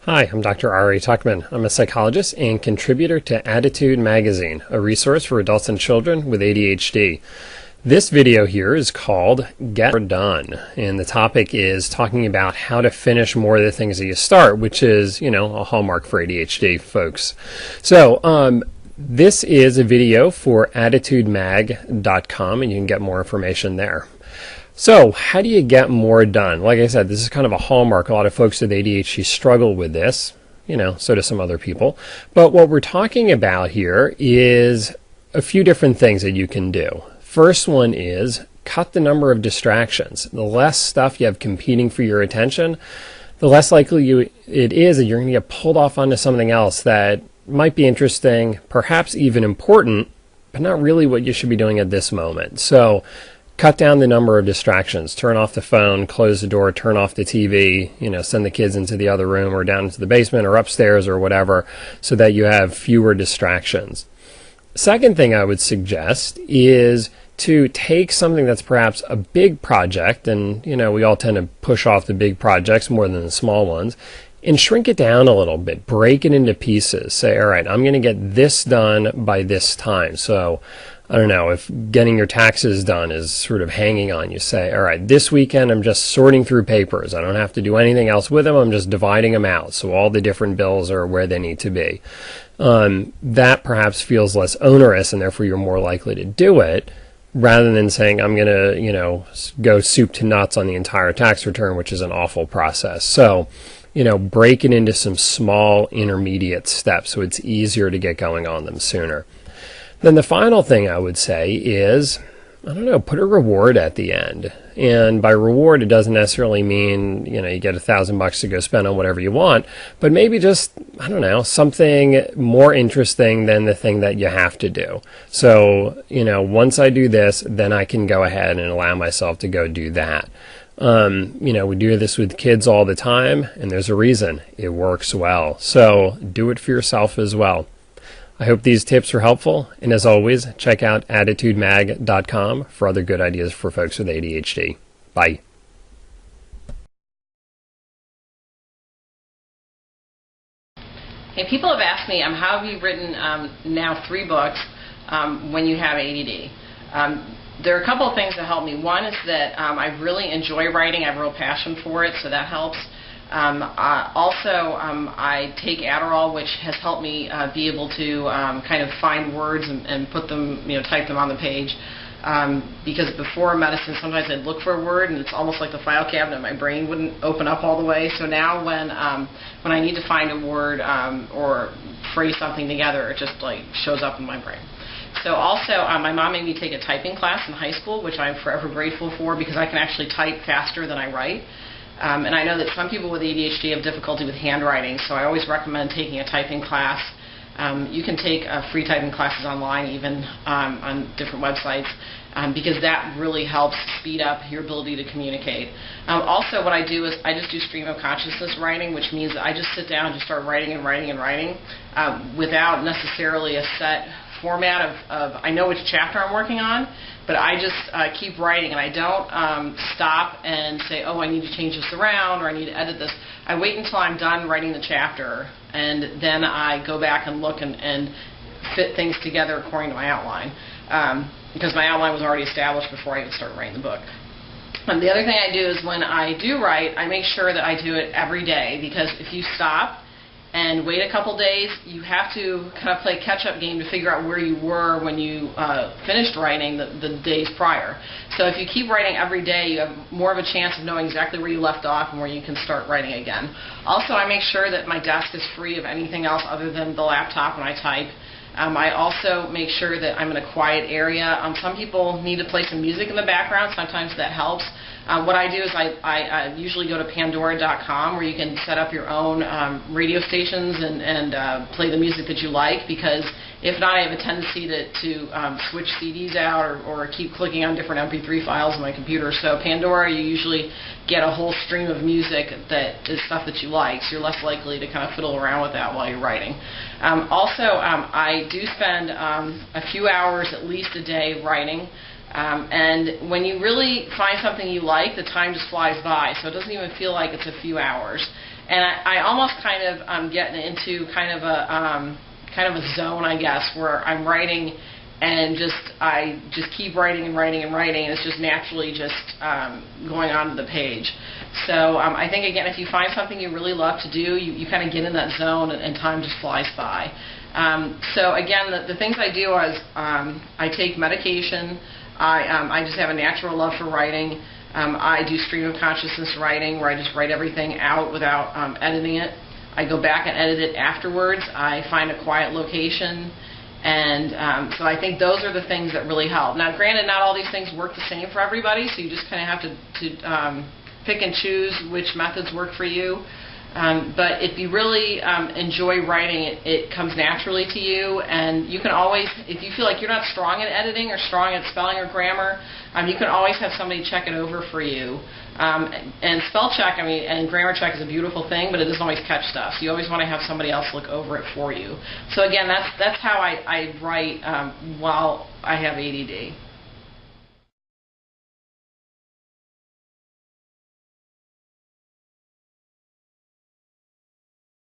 Hi, I'm Dr. Ari Tuckman. I'm a psychologist and contributor to Attitude Magazine, a resource for adults and children with ADHD. This video here is called Get More Done, and the topic is talking about how to finish more of the things that you start, which is, a hallmark for ADHD folks. So, this is a video for attitudemag.com, and you can get more information there. So, how do you get more done? Like I said, this is kind of a hallmark. A lot of folks with ADHD struggle with this, so do some other people. But what we're talking about here is a few different things that you can do. First one is cut the number of distractions. The less stuff you have competing for your attention, the less likely it is that you're going to get pulled off onto something else that might be interesting, perhaps even important, but not really what you should be doing at this moment. So, cut down the number of distractions. Turn off the phone, close the door, turn off the TV, send the kids into the other room or down into the basement or upstairs or whatever so that you have fewer distractions. Second thing I would suggest is to take something that's perhaps a big project, and we all tend to push off the big projects more than the small ones, and shrink it down a little bit. Break it into pieces. Say, all right, I'm going to get this done by this time. So, I don't know, if getting your taxes done is sort of hanging on you, say, all right, this weekend I'm just sorting through papers. I don't have to do anything else with them. I'm just dividing them out. So all the different bills are where they need to be. That perhaps feels less onerous, and therefore you're more likely to do it, rather than saying, I'm going to, go soup to nuts on the entire tax return, which is an awful process. So, break it into some small intermediate steps so it's easier to get going on them sooner. Then the final thing I would say is, put a reward at the end. And by reward, it doesn't necessarily mean, you get $1,000 to go spend on whatever you want, but maybe just, something more interesting than the thing that you have to do. So, once I do this, then I can go ahead and allow myself to go do that. We do this with kids all the time, and there's a reason. It works well. So do it for yourself as well. I hope these tips are helpful, and as always, check out attitudemag.com for other good ideas for folks with ADHD. Bye. Hey, people have asked me, how have you written now 3 books when you have ADD? There are a couple of things that help me. One is that I really enjoy writing. I have a real passion for it, so that helps. I take Adderall, which has helped me be able to kind of find words and put them, type them on the page. Because before medicine, sometimes I'd look for a word, and it's almost like the file cabinet. My brain wouldn't open up all the way. So now when I need to find a word or phrase something together, it just shows up in my brain. So also, my mom made me take a typing class in high school, which I'm forever grateful for, because I can actually type faster than I write. And I know that some people with ADHD have difficulty with handwriting, so I always recommend taking a typing class. You can take free typing classes online, even on different websites, because that really helps speed up your ability to communicate. Also, what I do is I just do stream of consciousness writing, which means I just sit down and just start writing and writing and writing without necessarily a set format of I know which chapter I'm working on, but I just keep writing, and I don't stop and say, oh, I need to change this around or I need to edit this. I wait until I'm done writing the chapter, and then I go back and look and fit things together according to my outline, because my outline was already established before I even started writing the book. And the other thing I do is when I do write, I make sure that I do it every day, because if you stop and wait a couple days, you have to kind of play catch-up game to figure out where you were when you finished writing the days prior. So if you keep writing every day, you have more of a chance of knowing exactly where you left off and where you can start writing again. Also, I make sure that my desk is free of anything else other than the laptop when I type. I also make sure that I'm in a quiet area. Some people need to play some music in the background. Sometimes that helps. What I do is I usually go to Pandora.com, where you can set up your own radio stations and play the music that you like, because if not, I have a tendency to switch CDs out or keep clicking on different MP3 files on my computer. So Pandora, you usually get a whole stream of music that is stuff that you like, so you're less likely to kind of fiddle around with that while you're writing. I do spend a few hours at least a day writing. And when you really find something you like, the time just flies by, so it doesn't even feel like it's a few hours. And I almost kind of get into kind of a zone, I guess, where I'm writing and I just keep writing and writing and writing, and it's just naturally just going onto the page. So I think, again, if you find something you really love to do, you kind of get in that zone, and time just flies by. So again, the things I do is I take medication. I just have a natural love for writing. I do stream of consciousness writing, where I just write everything out without editing it. I go back and edit it afterwards. I find a quiet location. And so I think those are the things that really help. Now, granted, not all these things work the same for everybody, so you just kind of have to pick and choose which methods work for you. But if you really enjoy writing, it comes naturally to you, and you can always, if you feel like you're not strong at editing or strong at spelling or grammar, you can always have somebody check it over for you. And spell check, and grammar check is a beautiful thing, but it doesn't always catch stuff. So you always want to have somebody else look over it for you. So again, that's how I write while I have ADD.